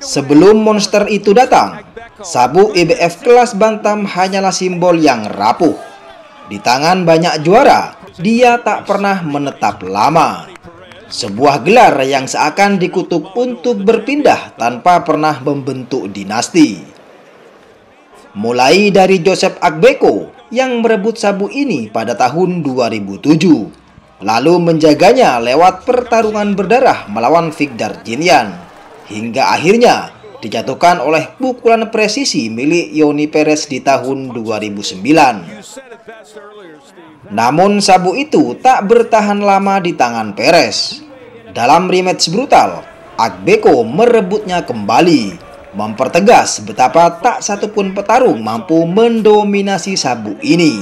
Sebelum monster itu datang, sabuk IBF kelas bantam hanyalah simbol yang rapuh. Di tangan banyak juara, dia tak pernah menetap lama. Sebuah gelar yang seakan dikutuk untuk berpindah tanpa pernah membentuk dinasti. Mulai dari Joseph Akbeko yang merebut sabuk ini pada tahun 2007. Lalu menjaganya lewat pertarungan berdarah melawan Vic Darjinyan, hingga akhirnya dijatuhkan oleh pukulan presisi milik Yoni Perez di tahun 2009. Namun sabuk itu tak bertahan lama di tangan Perez. Dalam rematch brutal, Akbeko merebutnya kembali, mempertegas betapa tak satupun petarung mampu mendominasi sabuk ini.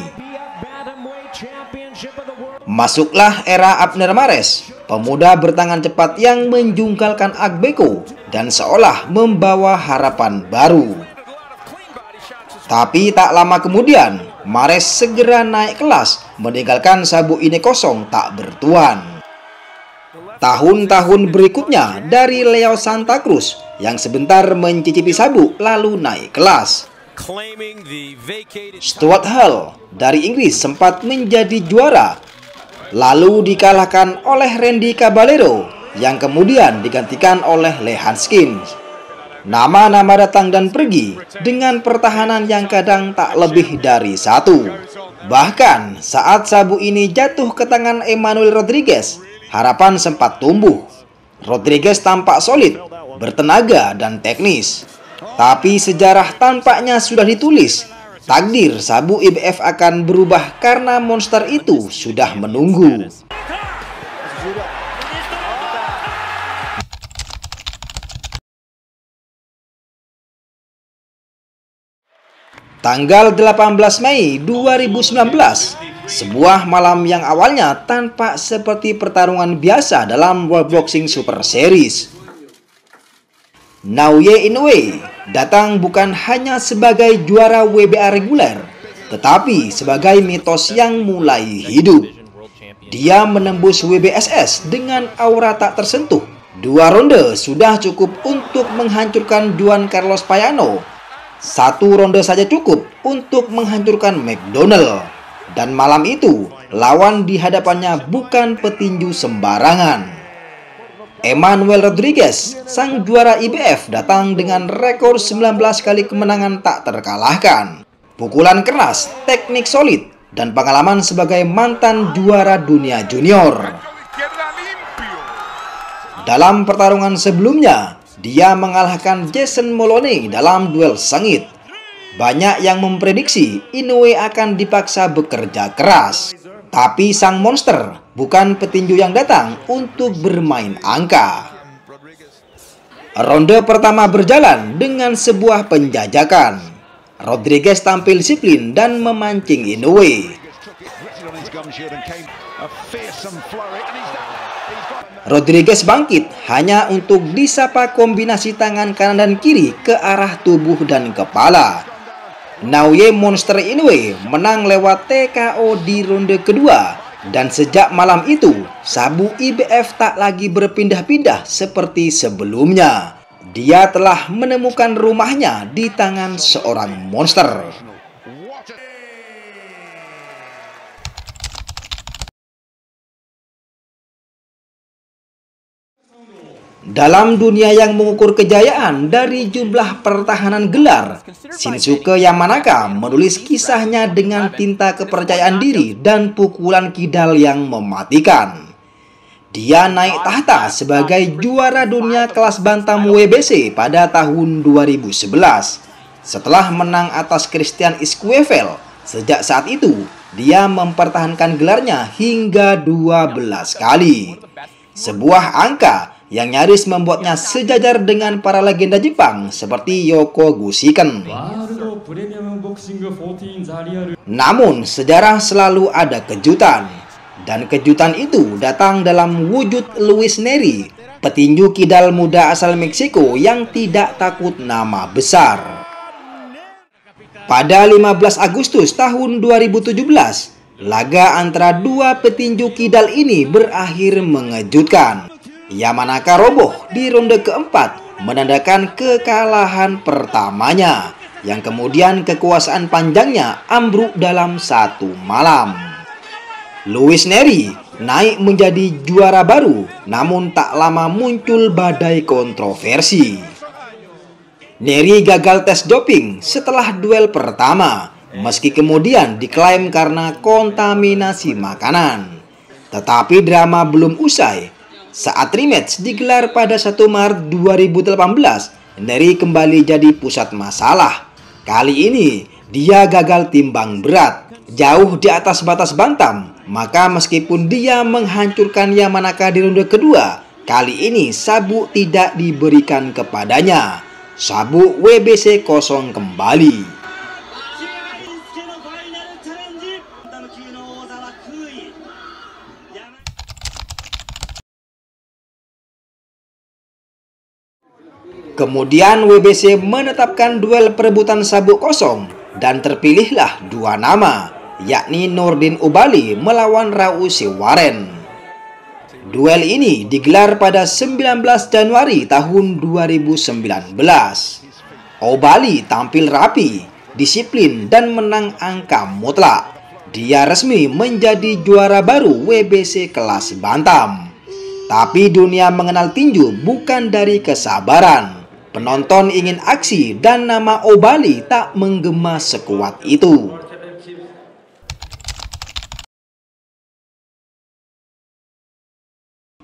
Masuklah era Abner Mares, pemuda bertangan cepat yang menjungkalkan Akbeko dan seolah membawa harapan baru. Tapi tak lama kemudian, Mares segera naik kelas, meninggalkan sabuk ini kosong tak bertuan. Tahun-tahun berikutnya dari Leo Santa Cruz yang sebentar mencicipi sabuk lalu naik kelas. Stuart Hall dari Inggris sempat menjadi juara, lalu dikalahkan oleh Randy Caballero yang kemudian digantikan oleh Lee Hanskins. Nama-nama datang dan pergi dengan pertahanan yang kadang tak lebih dari satu. Bahkan saat sabuk ini jatuh ke tangan Emmanuel Rodriguez, harapan sempat tumbuh. Rodriguez tampak solid, bertenaga dan teknis. Tapi sejarah tampaknya sudah ditulis. Takdir sabuk IBF akan berubah karena monster itu sudah menunggu. Tanggal 18 Mei 2019, sebuah malam yang awalnya tampak seperti pertarungan biasa dalam World Boxing Super Series. Naoya Inoue datang bukan hanya sebagai juara WBA reguler, tetapi sebagai mitos yang mulai hidup. Dia menembus WBSS dengan aura tak tersentuh. 2 ronde sudah cukup untuk menghancurkan Juan Carlos Payano. 1 ronde saja cukup untuk menghancurkan McDonnell. Dan malam itu, lawan di hadapannya bukan petinju sembarangan. Emmanuel Rodriguez, sang juara IBF, datang dengan rekor 19 kali kemenangan tak terkalahkan. Pukulan keras, teknik solid, dan pengalaman sebagai mantan juara dunia junior. Dalam pertarungan sebelumnya, dia mengalahkan Jason Moloney dalam duel sengit. Banyak yang memprediksi Inoue akan dipaksa bekerja keras. Tapi sang monster bukan petinju yang datang untuk bermain angka. Ronde pertama berjalan dengan sebuah penjajakan. Rodriguez tampil disiplin dan memancing Inoue. Rodriguez bangkit hanya untuk disapa kombinasi tangan kanan dan kiri ke arah tubuh dan kepala. Naoya Monster Inoue menang lewat TKO di ronde kedua, dan sejak malam itu sabuk IBF tak lagi berpindah-pindah seperti sebelumnya. Dia telah menemukan rumahnya di tangan seorang monster. Dalam dunia yang mengukur kejayaan dari jumlah pertahanan gelar, Shinsuke Yamanaka menulis kisahnya dengan tinta kepercayaan diri dan pukulan kidal yang mematikan. Dia naik tahta sebagai juara dunia kelas bantam WBC pada tahun 2011. Setelah menang atas Christian Esquivel, sejak saat itu dia mempertahankan gelarnya hingga 12 kali. Sebuah angka yang nyaris membuatnya sejajar dengan para legenda Jepang seperti Yoko Gushiken. Namun sejarah selalu ada kejutan, dan kejutan itu datang dalam wujud Luis Nery, petinju kidal muda asal Meksiko yang tidak takut nama besar. Pada 15 Agustus tahun 2017, laga antara dua petinju kidal ini berakhir mengejutkan. Yamanaka roboh di ronde keempat menandakan kekalahan pertamanya, yang kemudian kekuasaan panjangnya ambruk dalam satu malam. Luis Nery naik menjadi juara baru, namun tak lama muncul badai kontroversi. Nery gagal tes doping setelah duel pertama, meski kemudian diklaim karena kontaminasi makanan. Tetapi drama belum usai. Saat rematch digelar pada 1 Maret 2018, Nery kembali jadi pusat masalah. Kali ini dia gagal timbang berat, jauh di atas batas bantam. Maka meskipun dia menghancurkan Yamanaka di ronde kedua, kali ini sabuk tidak diberikan kepadanya. Sabuk WBC kosong kembali. Kemudian WBC menetapkan duel perebutan sabuk kosong dan terpilihlah dua nama, yakni Nordin Oubaly melawan Rausse Warren. Duel ini digelar pada 19 Januari tahun 2019. Oubaly tampil rapi, disiplin dan menang angka mutlak. Dia resmi menjadi juara baru WBC kelas bantam. Tapi dunia mengenal tinju bukan dari kesabaran. Penonton ingin aksi dan nama Oubaly tak menggema sekuat itu.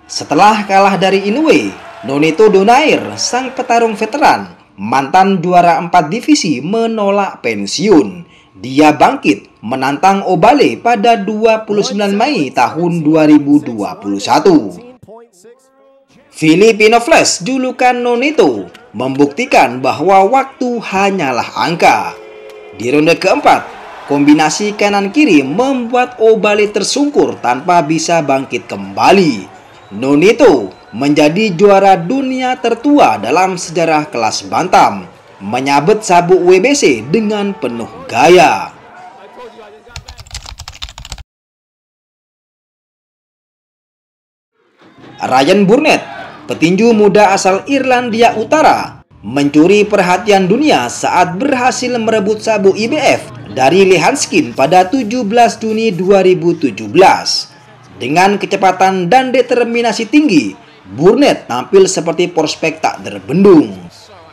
Setelah kalah dari Inoue, Nonito Donaire, sang petarung veteran, mantan juara 4 divisi, menolak pensiun. Dia bangkit menantang Oubaly pada 29 Mei tahun 2021. Filipino Flash, julukan Nonito, membuktikan bahwa waktu hanyalah angka. Di ronde keempat, kombinasi kanan-kiri membuat Oubaly tersungkur tanpa bisa bangkit kembali. Nonito menjadi juara dunia tertua dalam sejarah kelas bantam, menyabet sabuk WBC dengan penuh gaya. Ryan Burnett, petinju muda asal Irlandia Utara, mencuri perhatian dunia saat berhasil merebut sabuk IBF dari Lee Hanskin pada 17 Juni 2017. Dengan kecepatan dan determinasi tinggi, Burnett tampil seperti prospek tak terbendung.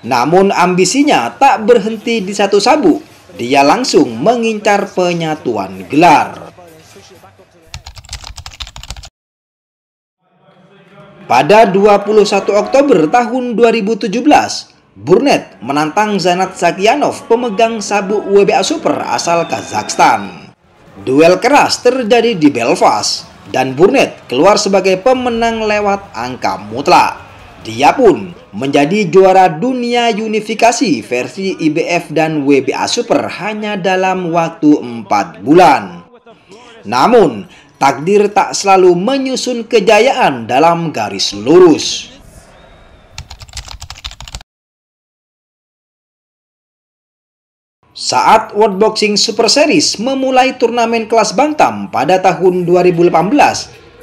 Namun ambisinya tak berhenti di satu sabuk, dia langsung mengincar penyatuan gelar. Pada 21 Oktober tahun 2017, Burnett menantang Zanat Sakianov, pemegang sabuk WBA Super asal Kazakhstan. Duel keras terjadi di Belfast, dan Burnett keluar sebagai pemenang lewat angka mutlak. Dia pun menjadi juara dunia unifikasi versi IBF dan WBA Super hanya dalam waktu 4 bulan. Namun, takdir tak selalu menyusun kejayaan dalam garis lurus. Saat World Boxing Super Series memulai turnamen kelas bantam pada tahun 2018,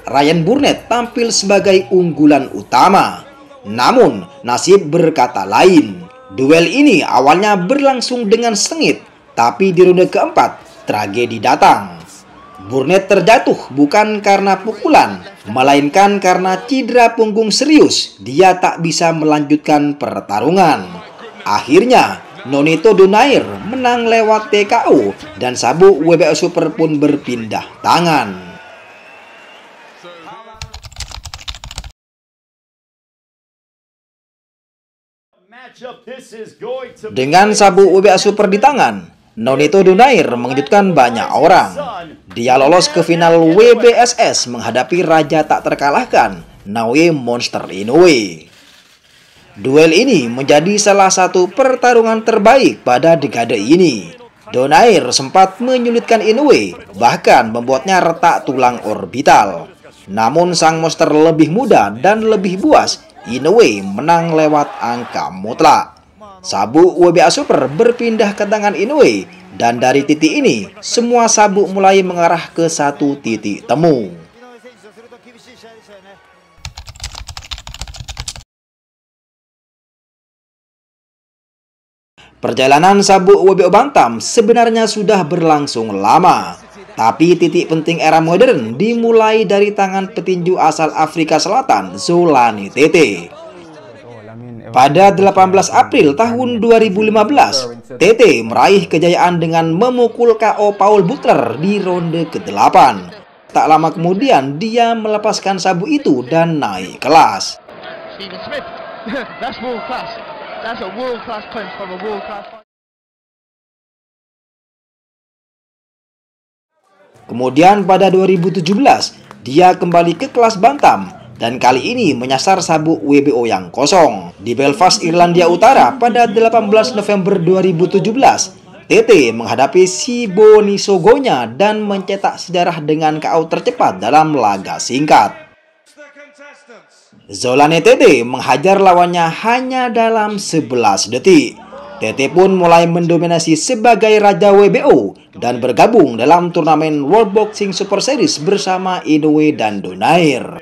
Ryan Burnett tampil sebagai unggulan utama. Namun, nasib berkata lain. Duel ini awalnya berlangsung dengan sengit, tapi di ronde keempat, tragedi datang. Burnett terjatuh bukan karena pukulan, melainkan karena cedera punggung serius. Dia tak bisa melanjutkan pertarungan. Akhirnya, Nonito Donaire menang lewat TKO dan sabuk WBA Super pun berpindah tangan. Dengan sabuk WBA Super di tangan, Nonito Donaire mengejutkan banyak orang. Dia lolos ke final WBSS menghadapi raja tak terkalahkan, Naoya Monster Inoue. Duel ini menjadi salah satu pertarungan terbaik pada dekade ini. Donaire sempat menyulitkan Inoue, bahkan membuatnya retak tulang orbital. Namun sang monster lebih muda dan lebih buas. Inoue menang lewat angka mutlak. Sabuk WBA Super berpindah ke tangan Inoue, dan dari titik ini, semua sabuk mulai mengarah ke satu titik temu. Perjalanan sabuk WBO Bantam sebenarnya sudah berlangsung lama, tapi titik penting era modern dimulai dari tangan petinju asal Afrika Selatan, Zolani Tete. Pada 18 April tahun 2015, Tete meraih kejayaan dengan memukul KO Paul Butler di ronde ke-8. Tak lama kemudian, dia melepaskan sabuk itu dan naik kelas. Steven Smith, that's world class. That's a world class punch from a world class. Kemudian pada 2017, dia kembali ke kelas bantam dan kali ini menyasar sabuk WBO yang kosong. Di Belfast, Irlandia Utara pada 18 November 2017, Tete menghadapi Sibo Nisogonya dan mencetak sejarah dengan KO tercepat dalam laga singkat. Zolani Tete menghajar lawannya hanya dalam 11 detik. Tete pun mulai mendominasi sebagai raja WBO dan bergabung dalam turnamen World Boxing Super Series bersama Inoue dan Donaire.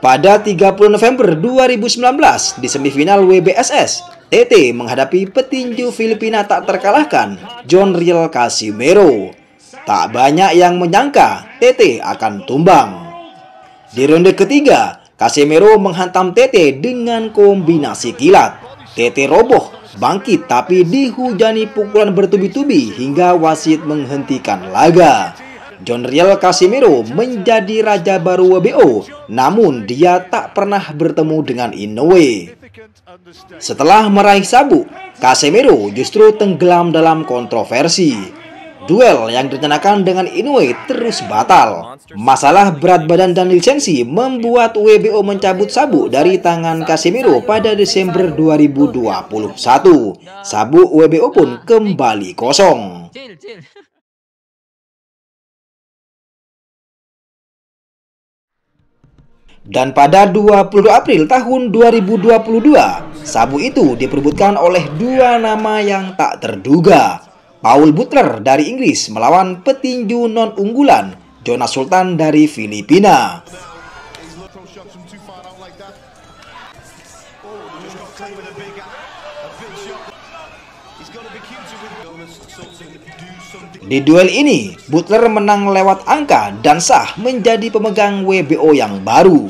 Pada 30 November 2019 di semifinal WBSS, Tete menghadapi petinju Filipina tak terkalahkan, Jonriel Casimero. Tak banyak yang menyangka Tete akan tumbang. Di ronde ketiga, Casimero menghantam Tete dengan kombinasi kilat. Tete roboh, bangkit tapi dihujani pukulan bertubi-tubi hingga wasit menghentikan laga. Jonriel Casimero menjadi raja baru WBO, namun dia tak pernah bertemu dengan Inoue. Setelah meraih sabuk, Casimero justru tenggelam dalam kontroversi. Duel yang direncanakan dengan Inoue terus batal. Masalah berat badan dan lisensi membuat WBO mencabut sabuk dari tangan Casimero pada Desember 2021. Sabuk WBO pun kembali kosong. Dan pada 20 April tahun 2022, sabuk itu diperebutkan oleh dua nama yang tak terduga. Paul Butler dari Inggris melawan petinju non-unggulan Jonas Sultan dari Filipina. Di duel ini, Butler menang lewat angka dan sah menjadi pemegang WBO yang baru.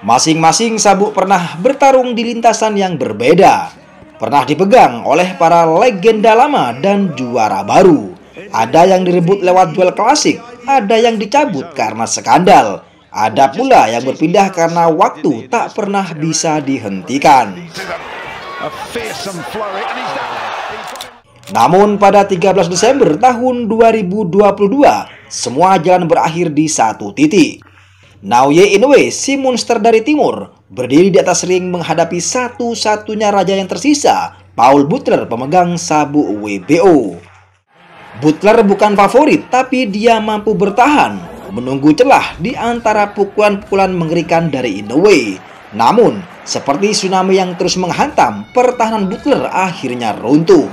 Masing-masing sabuk pernah bertarung di lintasan yang berbeda. Pernah dipegang oleh para legenda lama dan juara baru. Ada yang direbut lewat duel klasik, ada yang dicabut karena skandal. Ada pula yang berpindah karena waktu tak pernah bisa dihentikan. Namun pada 13 Desember tahun 2022, semua jalan berakhir di satu titik. Naoya Inoue, si monster dari timur, berdiri di atas ring menghadapi satu-satunya raja yang tersisa, Paul Butler, pemegang sabuk WBO. Butler bukan favorit, tapi dia mampu bertahan, menunggu celah di antara pukulan-pukulan mengerikan dari Inoue. Namun, seperti tsunami yang terus menghantam, pertahanan Butler akhirnya runtuh.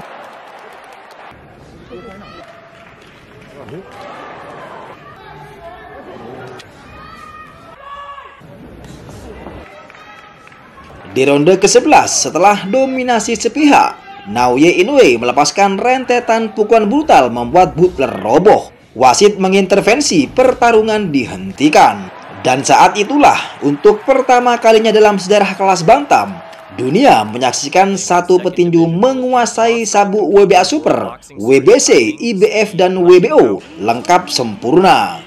Di ronde ke-11 setelah dominasi sepihak, Naoya Inoue melepaskan rentetan pukulan brutal membuat Butler roboh. Wasit mengintervensi, pertarungan dihentikan. Dan saat itulah untuk pertama kalinya dalam sejarah kelas bantam, dunia menyaksikan satu petinju menguasai sabuk WBA Super, WBC, IBF, dan WBO lengkap sempurna.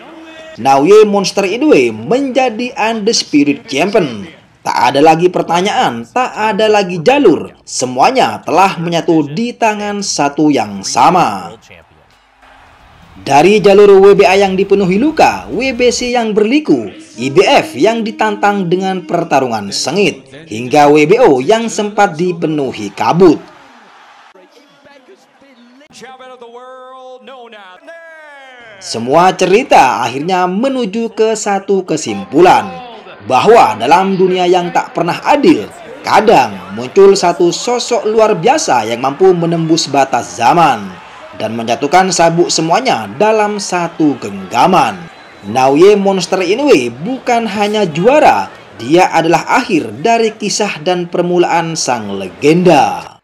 Naoya Monster Inoue menjadi undisputed champion. Tak ada lagi pertanyaan, tak ada lagi jalur. Semuanya telah menyatu di tangan satu yang sama. Dari jalur WBA yang dipenuhi luka, WBC yang berliku, IBF yang ditantang dengan pertarungan sengit, hingga WBO yang sempat dipenuhi kabut. Semua cerita akhirnya menuju ke satu kesimpulan, bahwa dalam dunia yang tak pernah adil, kadang muncul satu sosok luar biasa yang mampu menembus batas zaman dan menjatuhkan sabuk semuanya dalam satu genggaman. Naoya Monster Inoue bukan hanya juara, dia adalah akhir dari kisah dan permulaan sang legenda.